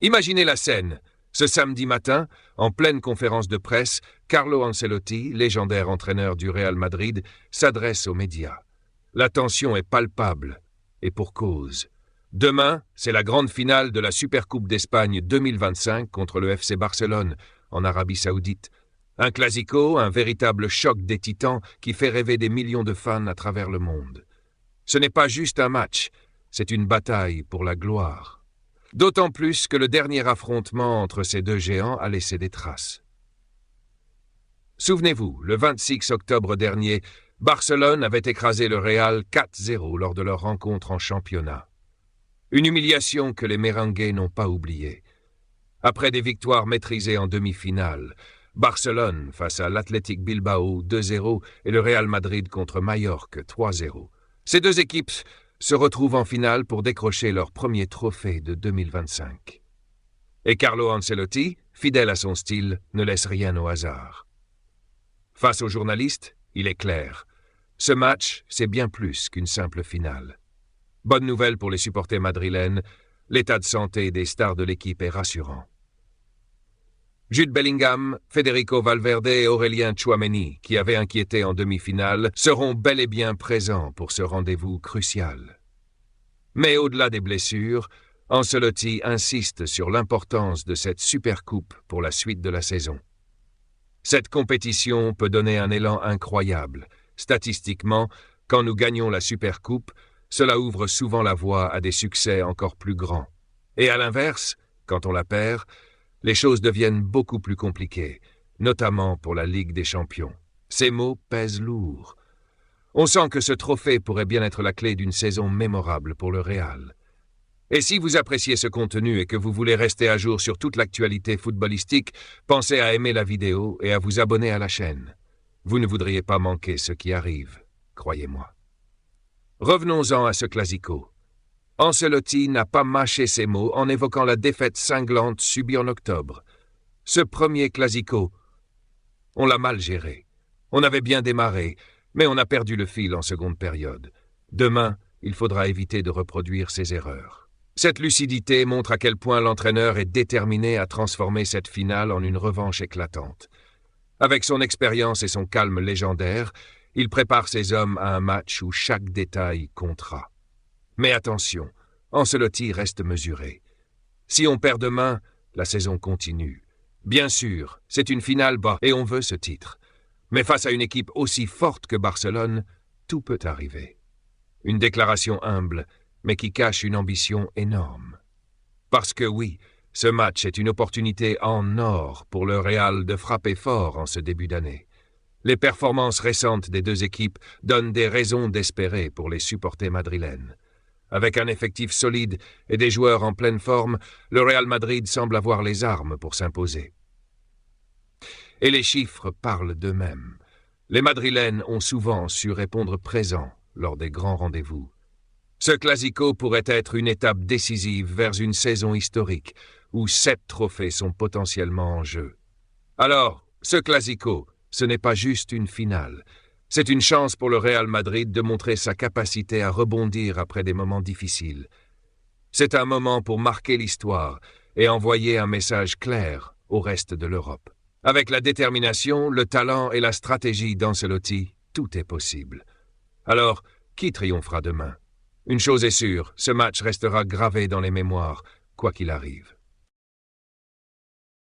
Imaginez la scène. Ce samedi matin, en pleine conférence de presse, Carlo Ancelotti, légendaire entraîneur du Real Madrid, s'adresse aux médias. La tension est palpable, et pour cause. Demain, c'est la grande finale de la Supercoupe d'Espagne 2025 contre le FC Barcelone, en Arabie Saoudite. Un classico, un véritable choc des titans qui fait rêver des millions de fans à travers le monde. Ce n'est pas juste un match, c'est une bataille pour la gloire. D'autant plus que le dernier affrontement entre ces deux géants a laissé des traces. Souvenez-vous, le 26 octobre dernier, Barcelone avait écrasé le Real 4-0 lors de leur rencontre en championnat. Une humiliation que les Merengues n'ont pas oubliée. Après des victoires maîtrisées en demi-finale, Barcelone face à l'Athletic Bilbao 2-0 et le Real Madrid contre Majorque 3-0. Ces deux équipes se retrouvent en finale pour décrocher leur premier trophée de 2025. Et Carlo Ancelotti, fidèle à son style, ne laisse rien au hasard. Face aux journalistes, il est clair. Ce match, c'est bien plus qu'une simple finale. Bonne nouvelle pour les supporters madrilènes, l'état de santé des stars de l'équipe est rassurant. Jude Bellingham, Federico Valverde et Aurélien Tchouaméni, qui avaient inquiété en demi-finale, seront bel et bien présents pour ce rendez-vous crucial. Mais au-delà des blessures, Ancelotti insiste sur l'importance de cette Supercoupe pour la suite de la saison. Cette compétition peut donner un élan incroyable. Statistiquement, quand nous gagnons la Supercoupe, cela ouvre souvent la voie à des succès encore plus grands. Et à l'inverse, quand on la perd, les choses deviennent beaucoup plus compliquées, notamment pour la Ligue des Champions. Ces mots pèsent lourd. On sent que ce trophée pourrait bien être la clé d'une saison mémorable pour le Real. Et si vous appréciez ce contenu et que vous voulez rester à jour sur toute l'actualité footballistique, pensez à aimer la vidéo et à vous abonner à la chaîne. Vous ne voudriez pas manquer ce qui arrive, croyez-moi. Revenons-en à ce classico. Ancelotti n'a pas mâché ses mots en évoquant la défaite cinglante subie en octobre. Ce premier classico, on l'a mal géré. On avait bien démarré, mais on a perdu le fil en seconde période. Demain, il faudra éviter de reproduire ces erreurs. Cette lucidité montre à quel point l'entraîneur est déterminé à transformer cette finale en une revanche éclatante. Avec son expérience et son calme légendaire, il prépare ses hommes à un match où chaque détail comptera. Mais attention, Ancelotti reste mesuré. Si on perd demain, la saison continue. Bien sûr, c'est une finale bas et on veut ce titre. Mais face à une équipe aussi forte que Barcelone, tout peut arriver. Une déclaration humble, mais qui cache une ambition énorme. Parce que oui, ce match est une opportunité en or pour le Real de frapper fort en ce début d'année. Les performances récentes des deux équipes donnent des raisons d'espérer pour les supporters madrilènes. Avec un effectif solide et des joueurs en pleine forme, le Real Madrid semble avoir les armes pour s'imposer. Et les chiffres parlent d'eux-mêmes. Les Madrilènes ont souvent su répondre présent lors des grands rendez-vous. Ce classico pourrait être une étape décisive vers une saison historique où 7 trophées sont potentiellement en jeu. Alors, ce classico, ce n'est pas juste une finale. C'est une chance pour le Real Madrid de montrer sa capacité à rebondir après des moments difficiles. C'est un moment pour marquer l'histoire et envoyer un message clair au reste de l'Europe. Avec la détermination, le talent et la stratégie d'Ancelotti, tout est possible. Alors, qui triomphera demain ? Une chose est sûre, ce match restera gravé dans les mémoires, quoi qu'il arrive.